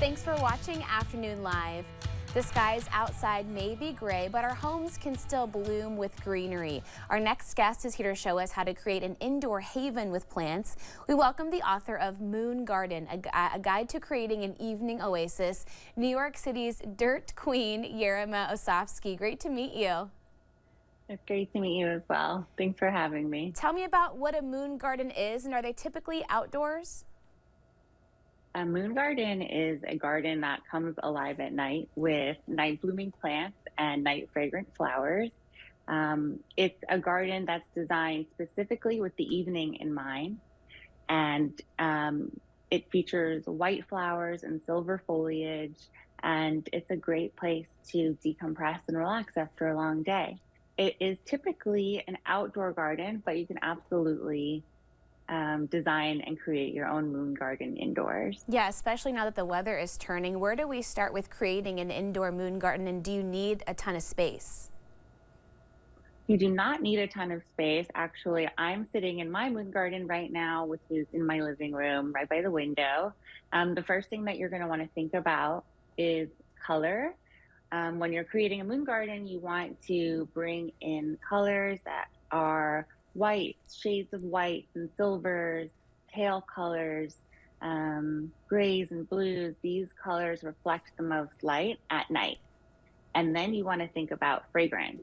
Thanks for watching Afternoon Live. The skies outside may be gray, but our homes can still bloom with greenery. Our next guest is here to show us how to create an indoor haven with plants. We welcome the author of Moon Garden, a guide to creating an evening oasis, New York City's dirt queen, Jarema Osofsky. Great to meet you. It's great to meet you as well. Thanks for having me. Tell me about what a moon garden is, and are they typically outdoors? A moon garden is a garden that comes alive at night with night blooming plants and night fragrant flowers. It's a garden that's designed specifically with the evening in mind, and it features white flowers and silver foliage, and it's a great place to decompress and relax after a long day. It is typically an outdoor garden, but you can absolutely design and create your own moon garden indoors. Yeah, especially now that the weather is turning. Where do we start with creating an indoor moon garden, and do you need a ton of space? You do not need a ton of space. Actually, I'm sitting in my moon garden right now, which is in my living room right by the window. The first thing that you're going to want to think about is color. When you're creating a moon garden, you want to bring in colors that are whites, shades of whites and silvers, pale colors, grays and blues. These colors reflect the most light at night. And then you want to think about fragrance.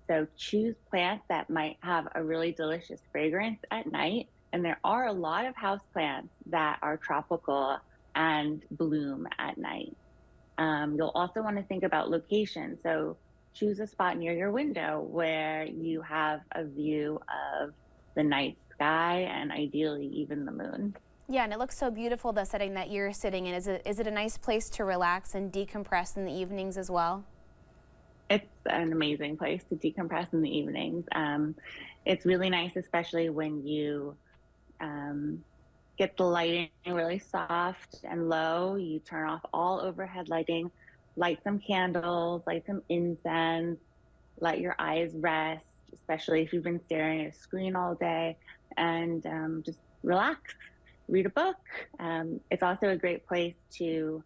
So choose plants that might have a really delicious fragrance at night. And there are a lot of house plants that are tropical and bloom at night. You'll also want to think about location. So choose a spot near your window where you have a view of the night sky and ideally even the moon. Yeah, and it looks so beautiful, the setting that you're sitting in. Is it a nice place to relax and decompress in the evenings as well? It's an amazing place to decompress in the evenings. It's really nice, especially when you get the lighting really soft and low. You turn off all overhead lighting, light some candles, light some incense, let your eyes rest, especially if you've been staring at a screen all day, and just relax, read a book. It's also a great place to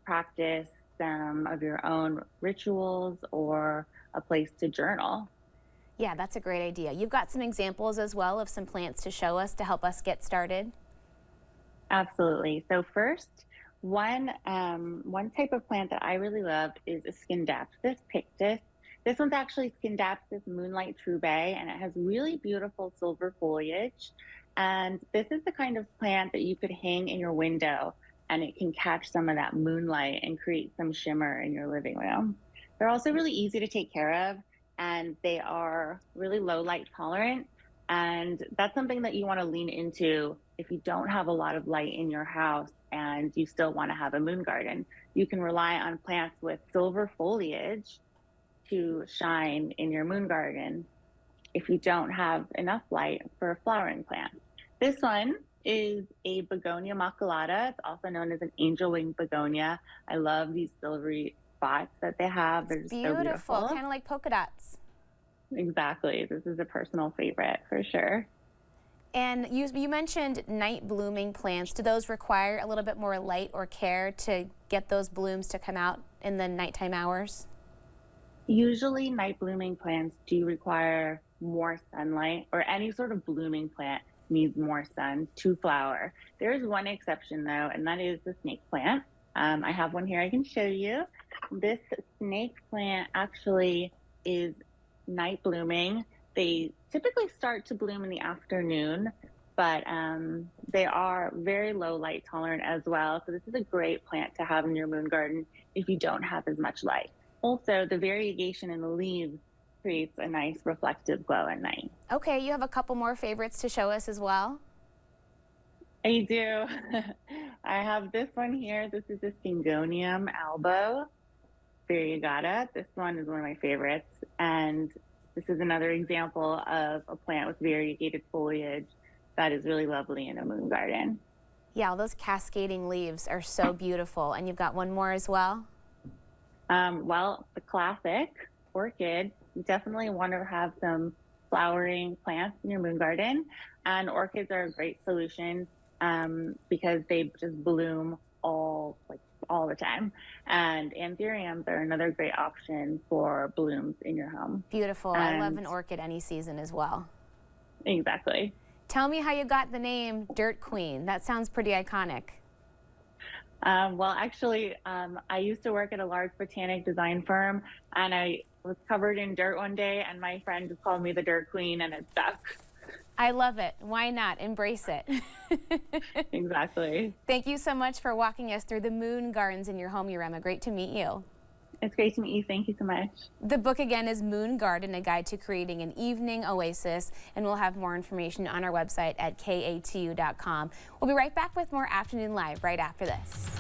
practice some of your own rituals or a place to journal. Yeah, that's a great idea. You've got some examples as well of some plants to show us to help us get started. Absolutely. So first, one type of plant that I really loved is a Scindapsus pictus. This one's actually Scindapsus moonlight trube, and it has really beautiful silver foliage. And this is the kind of plant that you could hang in your window, and it can catch some of that moonlight and create some shimmer in your living room. They're also really easy to take care of, and they are really low light tolerant. And that's something that you want to lean into if you don't have a lot of light in your house and you still want to have a moon garden. You can rely on plants with silver foliage to shine in your moon garden if you don't have enough light for a flowering plant. This one is a Begonia maculata. It's also known as an angel wing begonia. I love these silvery spots that they have. They're just so beautiful. Kind of like polka dots. Exactly. This is a personal favorite for sure. And you mentioned night blooming plants. Do those require a little bit more light or care to get those blooms to come out in the nighttime hours? Usually night blooming plants do require more sunlight, or any sort of blooming plant needs more sun to flower. There is one exception though, and that is the snake plant. I have one here I can show you. This snake plant actually is night blooming. They typically start to bloom in the afternoon, but they are very low light tolerant as well. So this is a great plant to have in your moon garden if you don't have as much light. Also, the variegation in the leaves creates a nice reflective glow at night. Okay, you have a couple more favorites to show us as well? I do. I have this one here. This is a Syngonium albo variegata. This one is one of my favorites. And this is another example of a plant with variegated foliage that is really lovely in a moon garden. Yeah, all those cascading leaves are so beautiful. And you've got one more as well? Well, the classic orchid. You definitely want to have some flowering plants in your moon garden. And orchids are a great solution because they just bloom all like all the time. And anthuriums are another great option for blooms in your home. Beautiful. I love an orchid any season as well. Exactly. Tell me how you got the name Dirt Queen. That sounds pretty iconic. Well, actually, I used to work at a large botanic design firm, and I was covered in dirt one day, and my friend just called me the Dirt Queen, and it stuck. I love it. Why not? Embrace it. Exactly. Thank you so much for walking us through the moon gardens in your home, Jarema. Great to meet you. It's great to meet you. Thank you so much. The book again is Moon Garden, a guide to creating an evening oasis, and we'll have more information on our website at katu.com. We'll be right back with more Afternoon Live right after this.